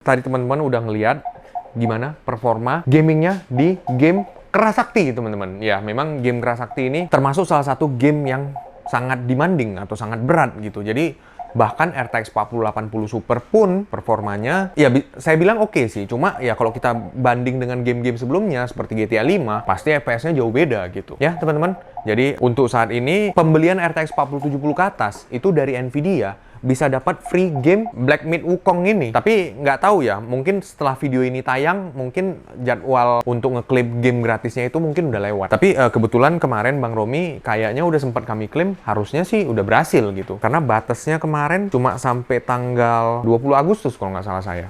Tadi teman-teman udah ngeliat gimana performa gamingnya di game Kerasakti, teman-teman. Ya, memang game Kerasakti ini termasuk salah satu game yang sangat demanding atau sangat berat gitu. Jadi bahkan RTX 4080 Super pun performanya ya saya bilang oke sih. Cuma ya kalau kita banding dengan game-game sebelumnya seperti GTA 5, pasti FPS-nya jauh beda gitu. Ya, teman-teman. Jadi untuk saat ini pembelian RTX 4070 ke atas itu dari Nvidia bisa dapat free game Black Myth Wukong ini. Tapi nggak tahu ya, mungkin setelah video ini tayang, mungkin jadwal untuk ngeklaim game gratisnya itu mungkin udah lewat. Tapi kebetulan kemarin Bang Romi kayaknya udah sempat kami klaim, harusnya sih udah berhasil gitu. Karena batasnya kemarin cuma sampai tanggal 20 Agustus kalau nggak salah saya.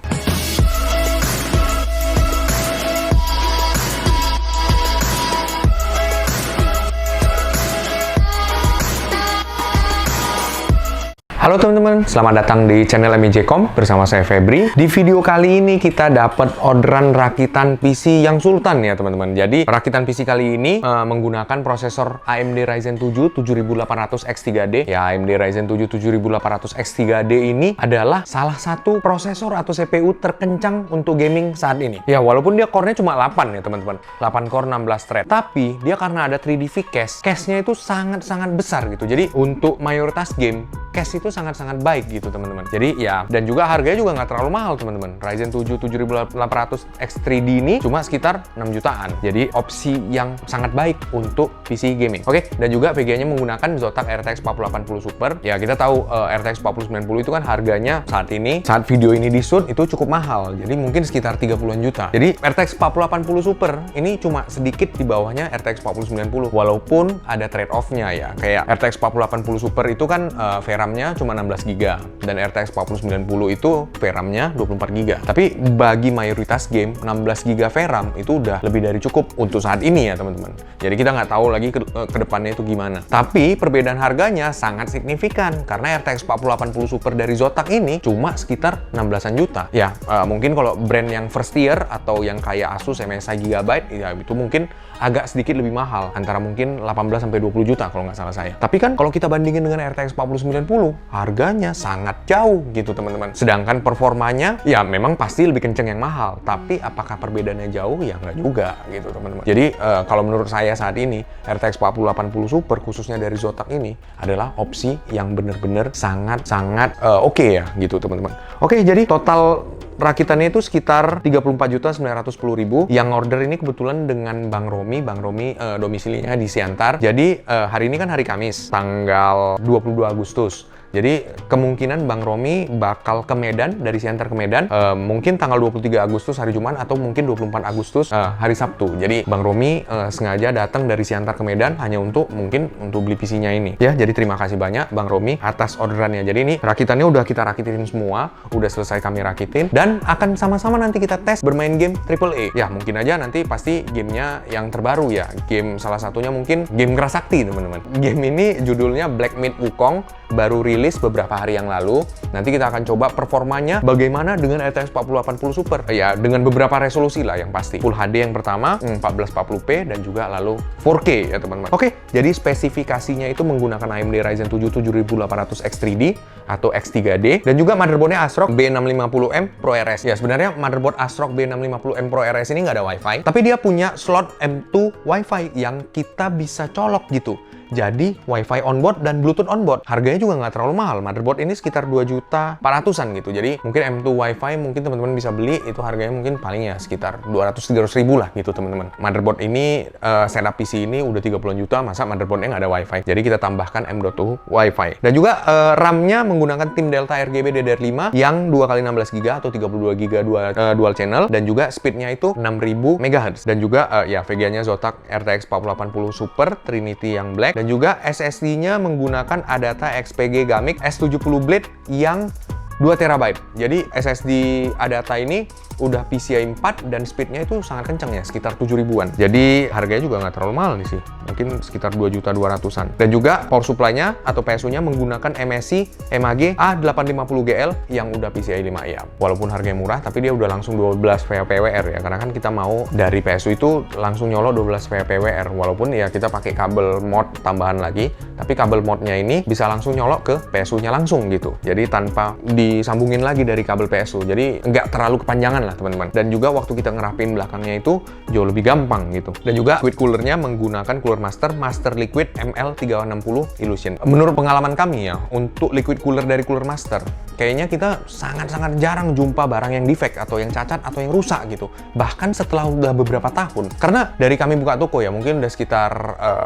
Halo teman-teman, selamat datang di channel MIJ.com bersama saya Febri. Di video kali ini kita dapat orderan rakitan PC yang sultan ya teman-teman. Jadi rakitan PC kali ini menggunakan prosesor AMD Ryzen 7 7800X3D. Ya, AMD Ryzen 7 7800X3D ini adalah salah satu prosesor atau CPU terkencang untuk gaming saat ini. Ya, walaupun dia core-nya cuma 8 ya teman-teman. 8 core 16 thread. Tapi dia karena ada 3D V-Cache, cache-nya itu sangat-sangat besar gitu. Jadi untuk mayoritas game, cache itu sangat-sangat baik gitu teman-teman. Jadi ya, dan juga harganya juga nggak terlalu mahal teman-teman. Ryzen 7 7800X3D ini cuma sekitar 6 jutaan. Jadi opsi yang sangat baik untuk PC gaming. Oke, dan juga VGA-nya menggunakan Zotac RTX 4080 Super. Ya, kita tahu RTX 4090 itu kan harganya saat video ini di shoot itu cukup mahal. Jadi mungkin sekitar 30-an juta. Jadi RTX 4080 Super ini cuma sedikit di bawahnya RTX 4090. Walaupun ada trade-off-nya ya. Kayak RTX 4080 Super itu kan VRAM-nya cuma 16 GB dan RTX 4090 itu VRAM-nya 24 GB. Tapi bagi mayoritas game 16 GB VRAM itu udah lebih dari cukup untuk saat ini ya teman-teman. Jadi kita nggak tahu lagi ke depannya itu gimana. Tapi perbedaan harganya sangat signifikan karena RTX 4080 Super dari Zotac ini cuma sekitar 16-an juta. Ya, mungkin kalau brand yang first tier atau yang kayak Asus, MSI, Gigabyte ya itu mungkin agak sedikit lebih mahal, antara mungkin 18 sampai 20 juta kalau nggak salah saya. Tapi kan kalau kita bandingin dengan RTX 4090, harganya sangat jauh gitu teman-teman. Sedangkan performanya ya memang pasti lebih kenceng yang mahal, tapi apakah perbedaannya jauh? Ya nggak juga gitu teman-teman. Jadi kalau menurut saya saat ini RTX 4080 Super khususnya dari Zotac ini adalah opsi yang benar-benar sangat-sangat oke ya gitu teman-teman. Oke, jadi total rakitannya itu sekitar 34.910.000. Yang order ini kebetulan dengan Bang Romi. Bang Romi domisilinya di Siantar. Jadi hari ini kan hari Kamis, tanggal 22 Agustus. Jadi kemungkinan Bang Romi bakal ke Medan, dari Siantar ke Medan, mungkin tanggal 23 Agustus hari Jumat atau mungkin 24 Agustus hari Sabtu. Jadi Bang Romi sengaja datang dari Siantar ke Medan hanya untuk beli PC-nya ini. Ya, jadi terima kasih banyak Bang Romi atas orderannya. Jadi ini rakitannya udah kita rakitin semua, udah selesai kami rakitin dan akan sama-sama nanti kita tes bermain game AAA. Ya, mungkin aja nanti pasti gamenya yang terbaru ya. Game salah satunya mungkin game Kerasakti teman-teman. Game ini judulnya Black Myth Wukong, baru rilis beberapa hari yang lalu. Nanti kita akan coba performanya bagaimana dengan RTX 4080 Super. Ya, dengan beberapa resolusi lah yang pasti. Full HD yang pertama, 1440p dan juga lalu 4K ya teman-teman. Oke, jadi spesifikasinya itu menggunakan AMD Ryzen 7 7800X3D atau X3D dan juga motherboardnya ASRock B650M Pro RS. Ya, sebenarnya motherboard ASRock B650M Pro RS ini nggak ada WiFi, tapi dia punya slot M2 WiFi yang kita bisa colok gitu. Jadi WiFi onboard dan Bluetooth onboard. Harganya juga nggak terlalu mahal. Motherboard ini sekitar 2.400.000-an gitu. Jadi mungkin M2 WiFi mungkin teman-teman bisa beli, itu harganya mungkin paling ya sekitar 200-300 ribu lah gitu teman-teman. Motherboard ini setup PC ini udah 30-an juta, masa motherboardnya nggak ada WiFi. Jadi kita tambahkan M.2 WiFi. Dan juga RAM-nya menggunakan tim Delta RGB DDR5 yang 2x16 GB atau 32 GB dual channel dan juga speednya itu 6000 MHz. Dan juga ya VGA-nya Zotac RTX 4080 Super Trinity yang black. Dan juga SSD-nya menggunakan Adata XPG Gamix S70 Blade yang 2 TB. Jadi SSD Adata ini udah PCIe 4 dan speednya itu sangat kencang ya, sekitar 7.000-an. Jadi harganya juga nggak terlalu mahal nih sih, mungkin sekitar 2.200.000-an. Dan juga power supply-nya atau PSU-nya menggunakan MSI MAG A850GL yang udah PCIe 5 ya. Walaupun harganya murah, tapi dia udah langsung 12 VPWR ya, karena kan kita mau dari PSU itu langsung nyolok 12 VPWR. Walaupun ya kita pakai kabel mod tambahan lagi, tapi kabel modnya ini bisa langsung nyolok ke PSU-nya langsung gitu. Jadi tanpa di disambungin lagi dari kabel PSU. Jadi nggak terlalu kepanjangan lah teman-teman. Dan juga waktu kita ngerapin belakangnya itu jauh lebih gampang gitu. Dan juga liquid coolernya menggunakan Cooler Master Liquid ML360 Illusion. Menurut pengalaman kami ya, untuk liquid cooler dari Cooler Master, kayaknya kita sangat-sangat jarang jumpa barang yang defect atau yang cacat atau yang rusak gitu. Bahkan setelah udah beberapa tahun. Karena dari kami buka toko ya, mungkin udah sekitar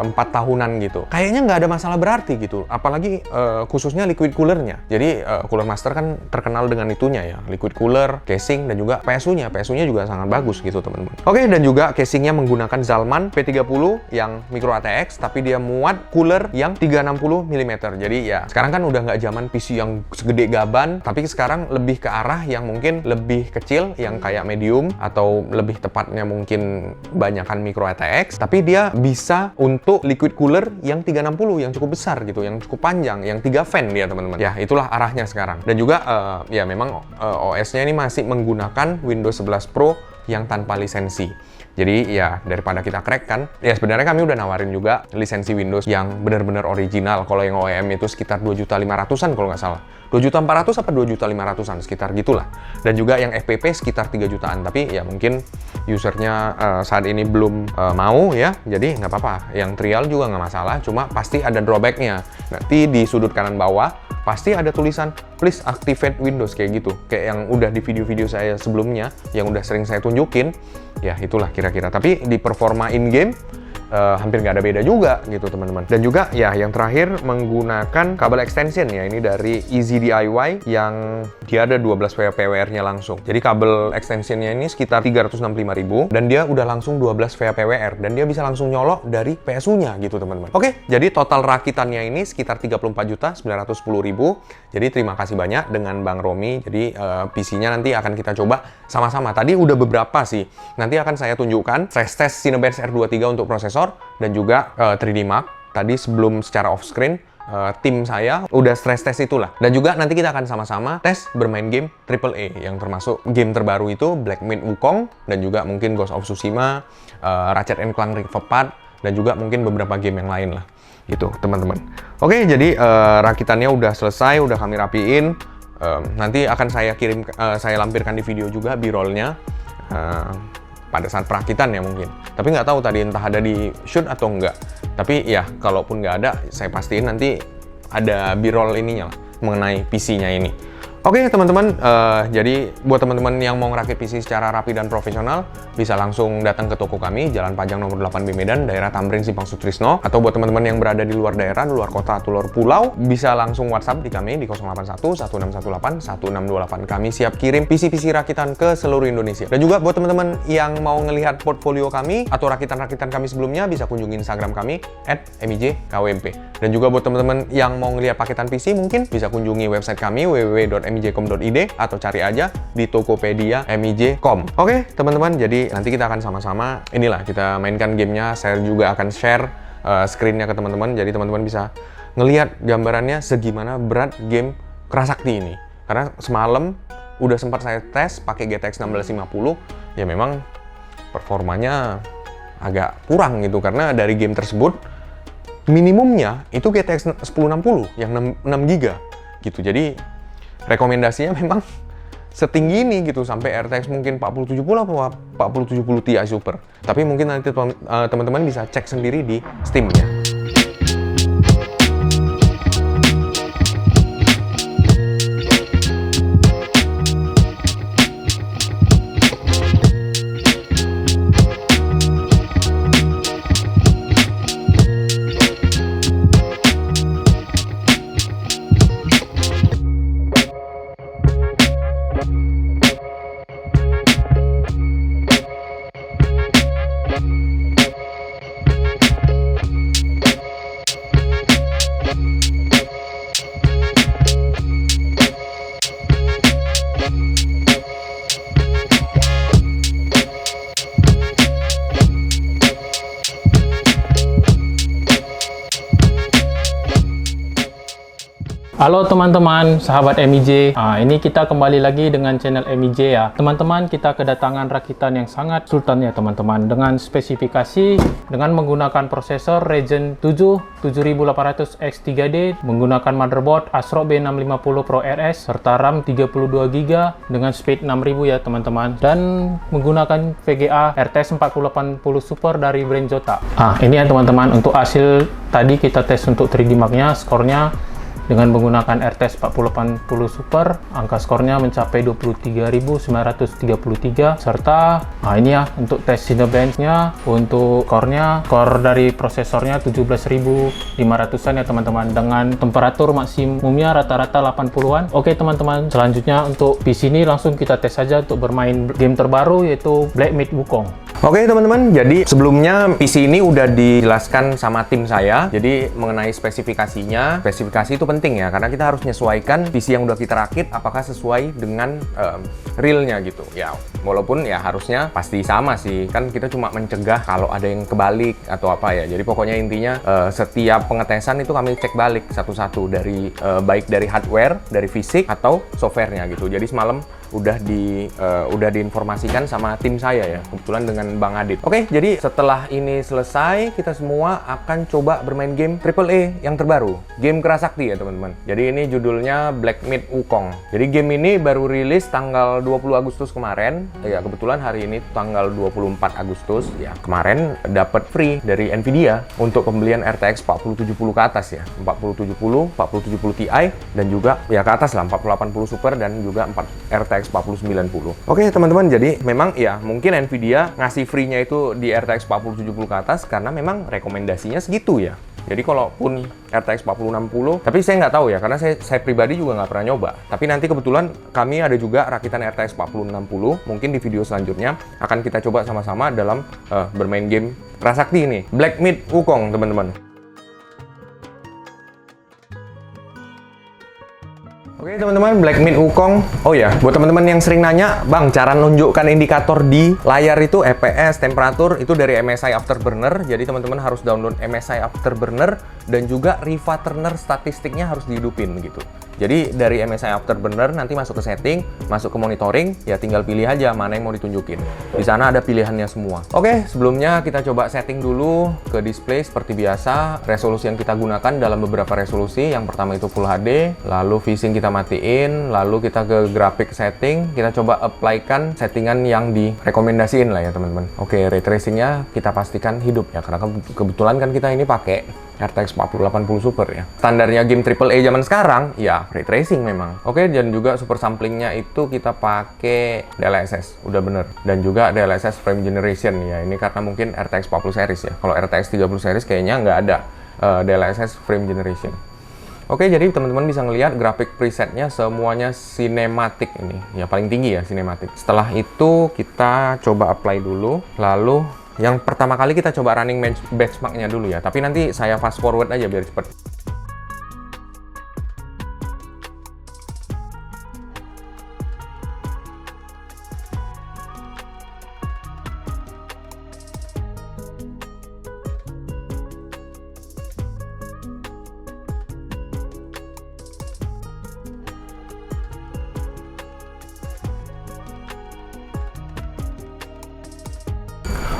4 tahunan gitu. Kayaknya nggak ada masalah berarti gitu. Apalagi khususnya liquid coolernya. Jadi Cooler Master kan terkenal dengan itunya ya. Liquid cooler, casing, dan juga PSU-nya. PSU-nya juga sangat bagus gitu teman-teman. Oke, dan juga casingnya menggunakan Zalman P30 yang micro ATX, tapi dia muat cooler yang 360 mm. Jadi ya, sekarang kan udah nggak zaman PC yang segede gaban, tapi sekarang lebih ke arah yang mungkin lebih kecil, yang kayak medium, atau lebih tepatnya mungkin banyakan micro ATX, tapi dia bisa untuk liquid cooler yang 360, yang cukup besar gitu, yang cukup panjang, yang 3 fan dia teman-teman. Ya, itulah arahnya sekarang. Dan juga ya memang OS-nya ini masih menggunakan Windows 11 Pro yang tanpa lisensi. Jadi ya daripada kita crack kan, ya sebenarnya kami udah nawarin juga lisensi Windows yang benar-benar original. Kalau yang OEM itu sekitar 2.500.000-an kalau nggak salah. 2.400.000 apa 2.500.000-an, sekitar gitulah. Dan juga yang FPP sekitar 3 jutaan. Tapi ya mungkin usernya saat ini belum mau ya, jadi nggak apa-apa. Yang trial juga nggak masalah, cuma pasti ada drawback-nya. Nanti di sudut kanan bawah pasti ada tulisan please activate Windows kayak gitu, kayak yang udah di video-video saya sebelumnya yang udah sering saya tunjukin. Ya itulah kira-kira, tapi di performa in-game hampir nggak ada beda juga gitu teman-teman. Dan juga ya yang terakhir menggunakan kabel extension ya, ini dari Easy DIY yang dia ada 12 VPWR-nya langsung. Jadi kabel extensionnya ini sekitar 365.000 dan dia udah langsung 12 VPWR dan dia bisa langsung nyolok dari PSU-nya gitu teman-teman. Oke, jadi total rakitannya ini sekitar 34.910.000. Jadi terima kasih banyak dengan Bang Romi. Jadi PC-nya nanti akan kita coba sama-sama. Tadi udah beberapa sih. Nanti akan saya tunjukkan stress test Cinebench R23 untuk prosesor dan juga 3D Mark. Tadi sebelum secara off screen tim saya udah stress test itulah. Dan juga nanti kita akan sama-sama tes bermain game AAA yang termasuk game terbaru itu Black Myth Wukong, dan juga mungkin Ghost of Tsushima, Ratchet & Clank Rift Apart, dan juga mungkin beberapa game yang lain lah gitu teman-teman. Oke, jadi rakitannya udah selesai, udah kami rapiin. Nanti akan saya kirim, saya lampirkan di video juga b-rollnya pada saat perakitan ya mungkin. Tapi nggak tahu tadi entah ada di shoot atau enggak. Tapi ya kalaupun nggak ada, saya pastiin nanti ada b-roll ininya lah mengenai PC-nya ini. Oke teman-teman, jadi buat teman-teman yang mau ngerakit PC secara rapi dan profesional, bisa langsung datang ke toko kami, Jalan Pajang nomor 8B Medan, daerah Tamrin, Simpang Sutrisno. Atau buat teman-teman yang berada di luar daerah, di luar kota atau luar pulau, bisa langsung WhatsApp di kami di 081 1618 1628. Kami siap kirim PC-PC rakitan ke seluruh Indonesia. Dan juga buat teman-teman yang mau ngelihat portfolio kami atau rakitan-rakitan kami sebelumnya, bisa kunjungi Instagram kami @mijkwmp. Dan juga buat teman-teman yang mau ngelihat paketan PC, mungkin bisa kunjungi website kami www.mijcom.id atau cari aja di Tokopedia MIJ.com. Oke teman-teman, jadi nanti kita akan sama-sama inilah kita mainkan gamenya. Saya juga akan share screen-nya ke teman-teman, jadi teman-teman bisa ngelihat gambarannya segimana berat game Kerasakti ini. Karena semalam udah sempat saya tes pakai GTX 1650, ya memang performanya agak kurang gitu, karena dari game tersebut minimumnya itu GTX 1060 yang 6 GB gitu. Jadi rekomendasinya memang setinggi ini gitu, sampai RTX mungkin 4070 atau 4070 Ti Super. Tapi mungkin nanti teman-teman bisa cek sendiri di Steam-nya. Halo teman-teman, sahabat MIJ. Ini kita kembali lagi dengan channel MIJ ya. Teman-teman, kita kedatangan rakitan yang sangat sultan ya teman-teman. Dengan spesifikasi, dengan menggunakan prosesor Ryzen 7 7800X3D, menggunakan motherboard ASRock B650 Pro RS, serta RAM 32GB dengan speed 6000 ya teman-teman. Dan menggunakan VGA RTX 4080 Super dari brand Jota. Ini ya teman-teman, untuk hasil tadi kita tes untuk 3D Mark-nya, skornya dengan menggunakan RTX 4080 Super, angka skornya mencapai 23.933, serta ini ya untuk tes Cinebench-nya, untuk core dari prosesornya 17.500-an ya teman-teman, dengan temperatur maksimumnya rata-rata 80-an. Oke teman-teman, selanjutnya untuk PC ini langsung kita tes saja untuk bermain game terbaru, yaitu Black Myth Wukong. Oke teman-teman, jadi sebelumnya PC ini udah dijelaskan sama tim saya. Jadi mengenai spesifikasinya, spesifikasi itu penting ya, karena kita harus menyesuaikan PC yang udah kita rakit apakah sesuai dengan realnya gitu. Ya, walaupun ya harusnya pasti sama sih, kan kita cuma mencegah kalau ada yang kebalik atau apa ya. Jadi pokoknya intinya setiap pengetesan itu kami cek balik satu-satu dari baik dari hardware, dari fisik atau softwarenya gitu. Jadi semalam udah diinformasikan sama tim saya ya, kebetulan dengan Bang Adit. Oke, jadi setelah ini selesai, kita semua akan coba bermain game AAA yang terbaru, game Kerasakti ya teman-teman. Jadi ini judulnya Black Myth Wukong. Jadi game ini baru rilis tanggal 20 Agustus kemarin. Ya kebetulan hari ini tanggal 24 Agustus. Ya kemarin dapat free dari Nvidia untuk pembelian RTX 4070 ke atas ya, 4070, 4070 Ti dan juga ya ke atas lah 4080 Super dan juga RTX 4090. Oke teman-teman, jadi memang ya mungkin Nvidia ngasih free-nya itu di RTX 4070 ke atas karena memang rekomendasinya segitu ya. Jadi kalaupun RTX 4060, tapi saya nggak tahu ya, karena saya pribadi juga nggak pernah nyoba. Tapi nanti kebetulan kami ada juga rakitan RTX 4060, mungkin di video selanjutnya akan kita coba sama-sama dalam bermain game Kerasakti ini, Black Myth Wukong teman-teman. Oke teman-teman, Black Myth Wukong. Oh ya, buat teman-teman yang sering nanya, Bang, cara nunjukkan indikator di layar itu FPS, temperatur, itu dari MSI Afterburner. Jadi teman-teman harus download MSI Afterburner dan juga Riva Turner statistiknya harus dihidupin gitu. Jadi dari MSI Afterburner nanti masuk ke setting, masuk ke monitoring, ya tinggal pilih aja mana yang mau ditunjukin. Di sana ada pilihannya semua. Oke, sebelumnya kita coba setting dulu ke display seperti biasa. Resolusi yang kita gunakan dalam beberapa resolusi. Yang pertama itu Full HD, lalu VSync kita matiin, lalu kita ke grafik setting, kita coba apply-kan settingan yang direkomendasiin lah ya teman-teman. Oke, ray tracing-nya kita pastikan hidup ya, karena kebetulan kan kita ini pakai RTX 4080 Super ya. Standarnya game AAA zaman sekarang ya ray tracing memang. Oke, dan juga super samplingnya itu kita pakai DLSS, udah bener. Dan juga DLSS frame generation ya, ini karena mungkin RTX 40 series ya. Kalau RTX 30 series kayaknya nggak ada DLSS frame generation. Oke, jadi teman-teman bisa ngelihat grafik presetnya semuanya sinematik ini. Ya paling tinggi ya sinematik. Setelah itu kita coba apply dulu, lalu yang pertama kali kita coba running benchmark-nya dulu ya. Tapi nanti saya fast forward aja biar cepet.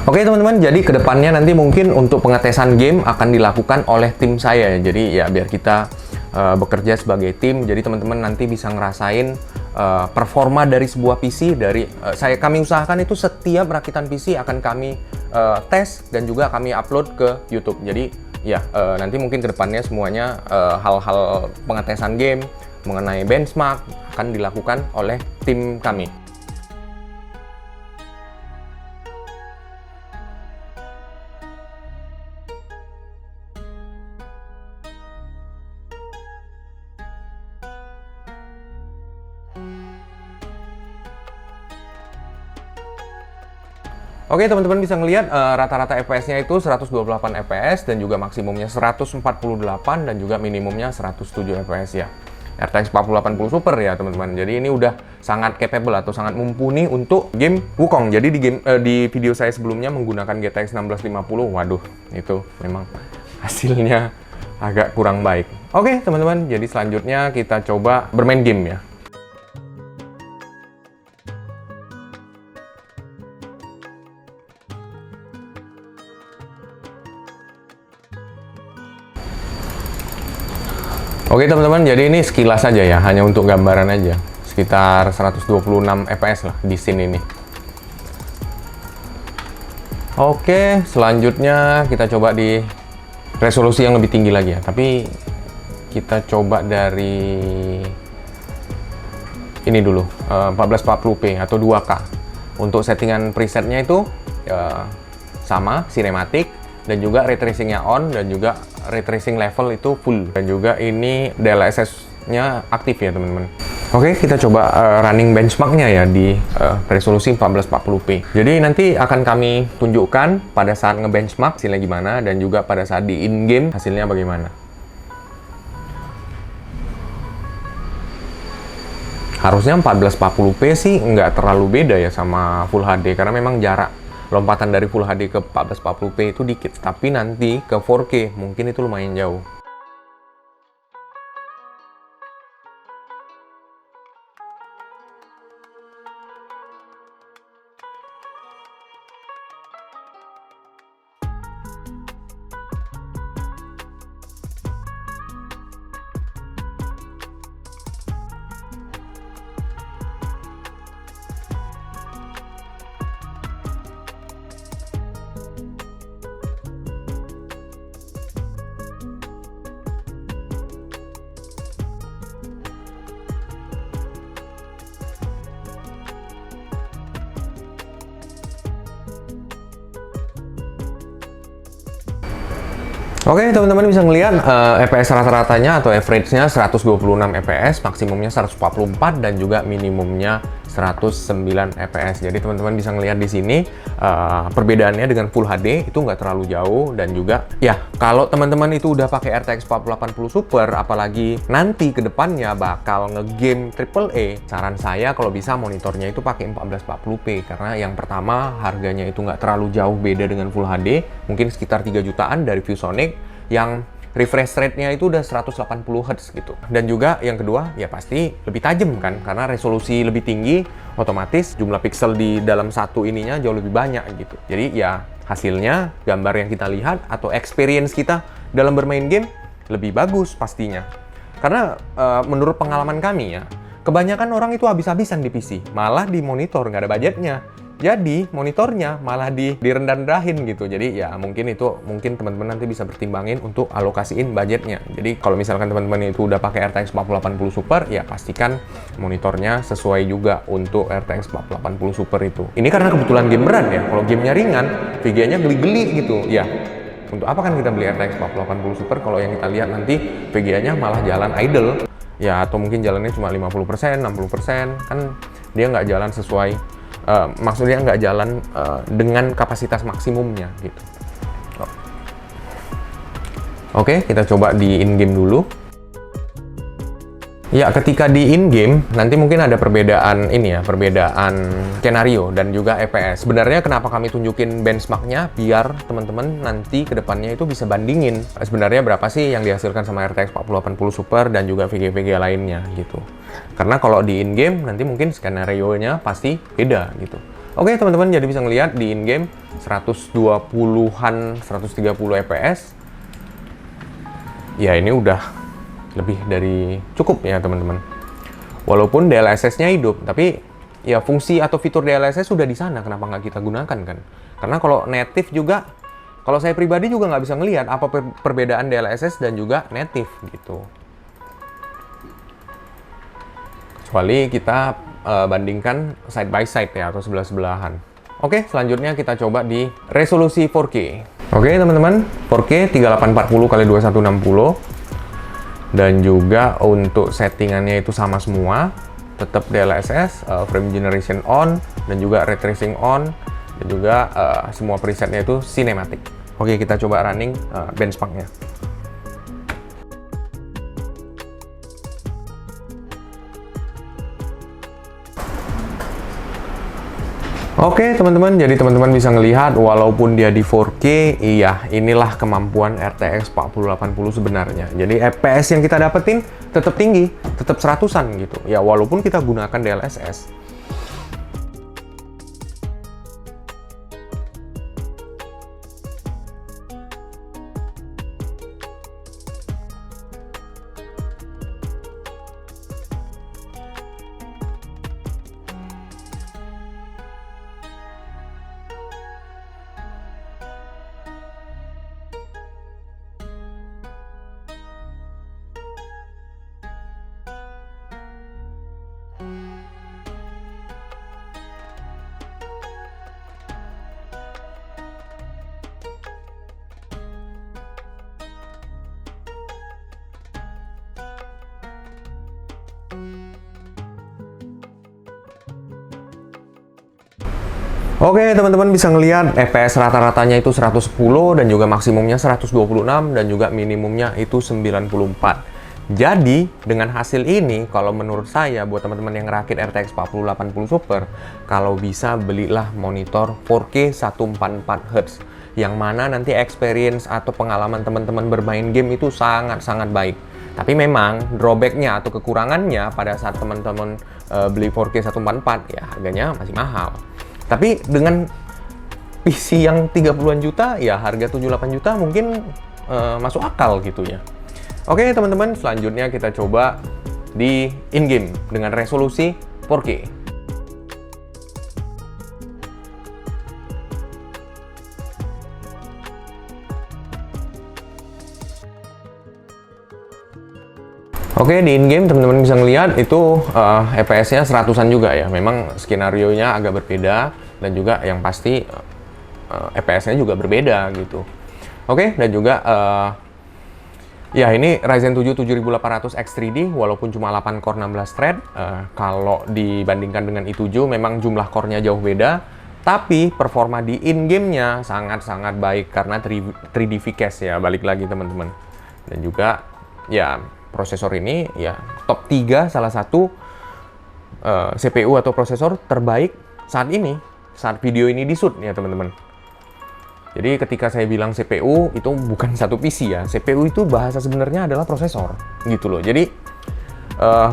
Oke teman-teman, jadi kedepannya nanti mungkin untuk pengetesan game akan dilakukan oleh tim saya. Jadi ya biar kita bekerja sebagai tim, jadi teman-teman nanti bisa ngerasain performa dari sebuah PC. Kami usahakan itu setiap rakitan PC akan kami tes dan juga kami upload ke YouTube. Jadi ya nanti mungkin kedepannya semuanya hal-hal pengetesan game mengenai benchmark akan dilakukan oleh tim kami. Oke teman-teman bisa ngelihat rata-rata FPS-nya itu 128 FPS dan juga maksimumnya 148 dan juga minimumnya 107 FPS ya. RTX 4080 Super ya teman-teman. Jadi ini udah sangat capable atau sangat mumpuni untuk game Wukong. Jadi di video saya sebelumnya menggunakan GTX 1650. Waduh, itu memang agak kurang baik. Oke, teman-teman, jadi selanjutnya kita coba bermain game ya. Oke teman-teman, jadi ini sekilas aja ya, hanya untuk gambaran aja. Sekitar 126 fps lah di scene ini. Oke, selanjutnya kita coba di resolusi yang lebih tinggi lagi ya. Tapi kita coba dari ini dulu, 1440p atau 2K. Untuk settingan presetnya itu sama, cinematic, dan juga ray tracing-nya on, dan juga ray tracing level itu full, dan juga ini DLSS-nya aktif ya teman-teman. Oke, kita coba running benchmark-nya ya di resolusi 1440p. Jadi nanti akan kami tunjukkan pada saat ngebenchmark hasilnya gimana, dan juga pada saat di in-game hasilnya bagaimana. Harusnya 1440p sih nggak terlalu beda ya sama Full HD, karena memang jarak lompatan dari Full HD ke 1440p itu dikit, tapi nanti ke 4K mungkin itu lumayan jauh. Oke, teman-teman bisa ngelihat FPS rata-ratanya atau average-nya 126 FPS, maksimumnya 144, dan juga minimumnya 109 FPS. Jadi teman-teman bisa ngelihat di sini perbedaannya dengan Full HD itu nggak terlalu jauh, dan juga ya kalau teman-teman itu udah pakai RTX 4080 Super, apalagi nanti ke depannya bakal ngegame AAA, saran saya kalau bisa monitornya itu pakai 1440p, karena yang pertama harganya itu nggak terlalu jauh beda dengan Full HD, mungkin sekitar 3 jutaan dari ViewSonic, yang refresh rate-nya itu udah 180 Hz gitu. Dan juga yang kedua, ya pasti lebih tajam kan, karena resolusi lebih tinggi, otomatis jumlah pixel di dalam satu ininya jauh lebih banyak gitu. Jadi ya hasilnya, gambar yang kita lihat atau experience kita dalam bermain game lebih bagus pastinya. Karena menurut pengalaman kami ya, kebanyakan orang itu habis-habisan di PC, malah di monitor nggak ada budgetnya. Jadi monitornya malah direndah-rendahin gitu. Jadi ya mungkin teman-teman nanti bisa pertimbangin untuk alokasiin budgetnya. Jadi kalau misalkan teman-teman itu udah pakai RTX 4080 Super, ya pastikan monitornya sesuai juga untuk RTX 4080 Super itu. Ini karena kebetulan game berat ya. Kalau gamenya ringan, VGA-nya geli-geli gitu. Ya, untuk apa kan kita beli RTX 4080 Super kalau yang kita lihat nanti VGA-nya malah jalan idle. Ya, atau mungkin jalannya cuma 50%, 60%, kan dia nggak jalan sesuai, maksudnya nggak jalan dengan kapasitas maksimumnya gitu. Oke, kita coba di in-game dulu. Ya, ketika di in-game, nanti mungkin ada perbedaan ini ya, perbedaan skenario dan juga FPS. Sebenarnya kenapa kami tunjukin benchmark-nya, biar teman-teman nanti ke depannya itu bisa bandingin sebenarnya berapa sih yang dihasilkan sama RTX 4080 Super dan juga VGA-VGA lainnya gitu. Karena kalau di in-game, nanti mungkin skenario-nya pasti beda gitu. Oke, teman-teman, jadi bisa ngelihat di in-game 120-an, 130 FPS. Ya, ini udah lebih dari cukup ya teman-teman. Walaupun DLSS-nya hidup, tapi ya fungsi atau fitur DLSS sudah di sana, kenapa nggak kita gunakan kan? Karena kalau native juga, kalau saya pribadi juga nggak bisa ngelihat apa perbedaan DLSS dan juga native gitu. Kecuali kita bandingkan side by side ya, atau sebelah-sebelahan. Oke, selanjutnya kita coba di resolusi 4K. Oke teman-teman, 4K 3840x2160. Dan juga untuk settingannya itu sama semua, tetap DLSS, frame generation on, dan juga ray tracing on, dan juga semua presetnya itu cinematic. Oke, kita coba running benchmarknya. Oke teman-teman, jadi teman-teman bisa ngelihat walaupun dia di 4K, iya inilah kemampuan RTX 4080 sebenarnya. Jadi FPS yang kita dapetin tetap tinggi, tetap 100-an gitu. Ya walaupun kita gunakan DLSS. Oke teman-teman bisa ngelihat FPS rata-ratanya itu 110 dan juga maksimumnya 126 dan juga minimumnya itu 94. Jadi dengan hasil ini kalau menurut saya buat teman-teman yang rakit RTX 4080 Super, kalau bisa belilah monitor 4K 144Hz yang mana nanti experience atau pengalaman teman-teman bermain game itu sangat-sangat baik. Tapi memang drawbacknya atau kekurangannya pada saat teman-teman beli 4K 144 ya harganya masih mahal. Tapi dengan PC yang 30-an juta, ya harga 78 juta mungkin masuk akal gitu ya. Oke teman-teman, selanjutnya kita coba di in-game dengan resolusi 4K. Oke, di in-game teman-teman bisa ngelihat itu FPS-nya 100-an juga ya. Memang skenario-nya agak berbeda dan juga yang pasti FPS-nya juga berbeda gitu. Oke, dan juga ya ini Ryzen 7 7800X 3D walaupun cuma 8 core 16 thread. Kalau dibandingkan dengan i7 memang jumlah core-nya jauh beda. Tapi performa di in-game-nya sangat-sangat baik karena 3D V-Cache ya, balik lagi teman-teman. Dan juga ya prosesor ini ya top 3 salah satu CPU atau prosesor terbaik saat ini, saat video ini di-shoot ya teman-teman. Jadi ketika saya bilang CPU itu bukan satu PC ya, CPU itu bahasa sebenarnya adalah prosesor gitu loh. Jadi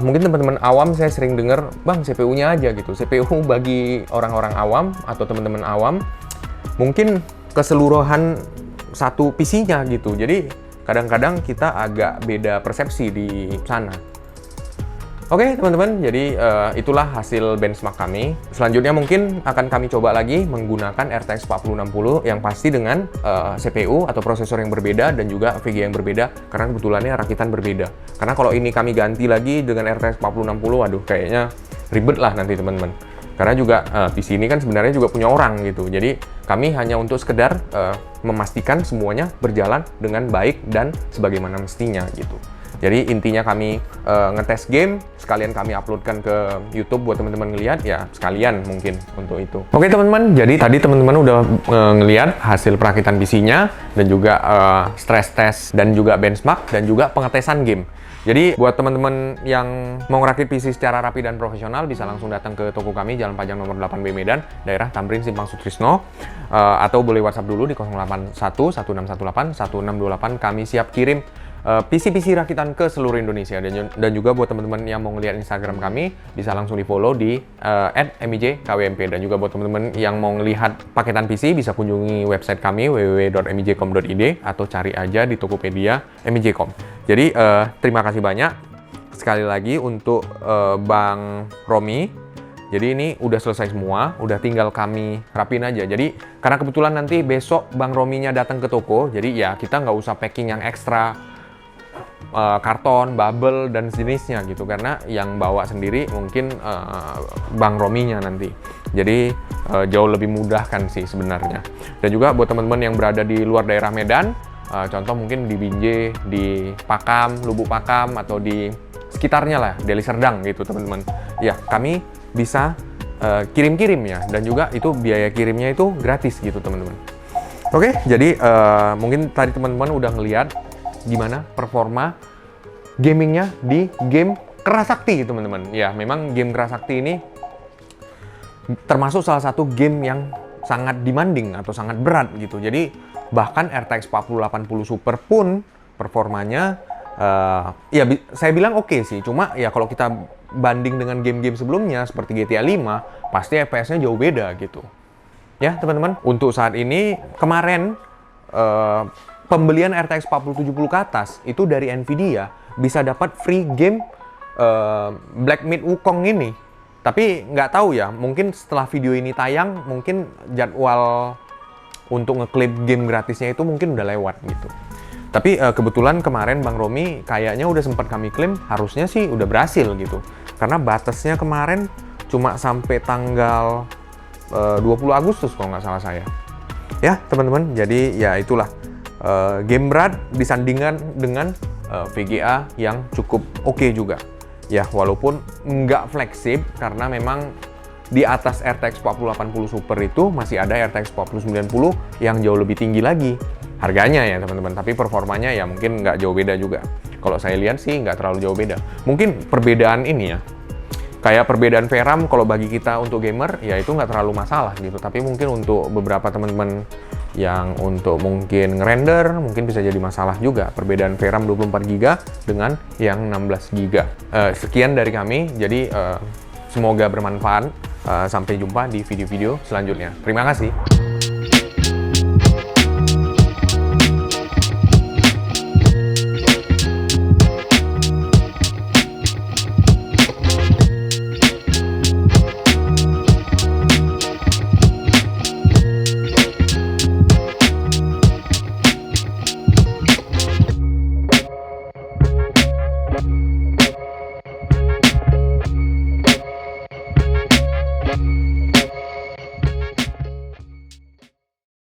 mungkin teman-teman awam saya sering dengar, bang CPU-nya aja gitu. CPU bagi orang-orang awam atau teman-teman awam mungkin keseluruhan satu PC-nya gitu. Jadi kadang-kadang kita agak beda persepsi di sana. Oke teman-teman, jadi itulah hasil benchmark kami. Selanjutnya mungkin akan kami coba lagi menggunakan RTX 4060 yang pasti dengan CPU atau prosesor yang berbeda dan juga VGA yang berbeda karena kebetulannya rakitan berbeda. Karena kalau ini kami ganti lagi dengan RTX 4060, waduh kayaknya ribet lah nanti teman-teman. Karena juga PC ini kan sebenarnya juga punya orang gitu. Jadi kami hanya untuk sekedar memastikan semuanya berjalan dengan baik dan sebagaimana mestinya gitu. Jadi intinya kami ngetes game, sekalian kami uploadkan ke YouTube buat teman-teman ngelihat ya, sekalian mungkin untuk itu. Oke teman-teman, jadi tadi teman-teman udah ngelihat hasil perakitan PC-nya dan juga stress test dan juga benchmark dan juga pengetesan game. Jadi buat teman-teman yang mau ngerakit PC secara rapi dan profesional bisa langsung datang ke toko kami Jalan Pajang nomor 8B Medan, daerah Tamrin Simpang Sutrisno, atau boleh WhatsApp dulu di 081 1618 1628. Kami siap kirim PC-PC rakitan ke seluruh Indonesia. Dan juga buat teman-teman yang mau ngeliat Instagram kami bisa langsung di follow di @mijkwmp. Dan juga buat teman-teman yang mau ngelihat paketan PC bisa kunjungi website kami www.mijcom.id atau cari aja di Tokopedia mijcom. Jadi terima kasih banyak sekali lagi untuk Bang Romi. Jadi ini udah selesai semua, udah tinggal kami rapin aja. Jadi karena kebetulan nanti besok Bang Rominya datang ke toko, jadi ya kita nggak usah packing yang ekstra karton, bubble, dan sejenisnya gitu. Karena yang bawa sendiri mungkin Bang Rominya nanti. Jadi jauh lebih mudah kan sih sebenarnya. Dan juga buat teman-teman yang berada di luar daerah Medan, contoh mungkin di Binjai, di Pakam, Lubuk Pakam, atau di sekitarnya lah, Deli Serdang gitu teman-teman. Ya, kami bisa kirim-kirim ya, dan juga itu biaya kirimnya itu gratis gitu teman-teman. Oke, jadi mungkin tadi teman-teman udah ngeliat gimana performa gamingnya di game Kerasakti teman-teman. Ya, memang game Kerasakti ini termasuk salah satu game yang sangat demanding atau sangat berat gitu. Jadi bahkan RTX 4080 Super pun performanya ya saya bilang oke sih. Cuma ya kalau kita banding dengan game-game sebelumnya seperti GTA 5, pasti FPS-nya jauh beda gitu. Ya teman-teman, untuk saat ini kemarin pembelian RTX 4070 ke atas itu dari Nvidia bisa dapat free game Black Myth Wukong ini. Tapi nggak tahu ya, mungkin setelah video ini tayang, mungkin jadwal untuk ngeklaim game gratisnya itu mungkin udah lewat gitu. Tapi kebetulan kemarin Bang Romi kayaknya udah sempat kami klaim, harusnya sih udah berhasil gitu. Karena batasnya kemarin cuma sampai tanggal 20 Agustus kalau nggak salah saya. Ya teman-teman, jadi ya itulah game berat disandingkan dengan VGA yang cukup oke juga. Ya, walaupun nggak fleksib karena memang di atas RTX 4080 Super itu masih ada RTX 4090 yang jauh lebih tinggi lagi harganya ya teman-teman. Tapi performanya ya mungkin nggak jauh beda juga. Kalau saya lihat sih nggak terlalu jauh beda. Mungkin perbedaan ini ya, kayak perbedaan VRAM kalau bagi kita untuk gamer ya itu nggak terlalu masalah gitu. Tapi mungkin untuk beberapa teman-teman yang untuk mungkin ngerender mungkin bisa jadi masalah juga perbedaan VRAM 24GB dengan yang 16GB. Sekian dari kami, jadi semoga bermanfaat. Sampai jumpa di video-video selanjutnya. Terima kasih.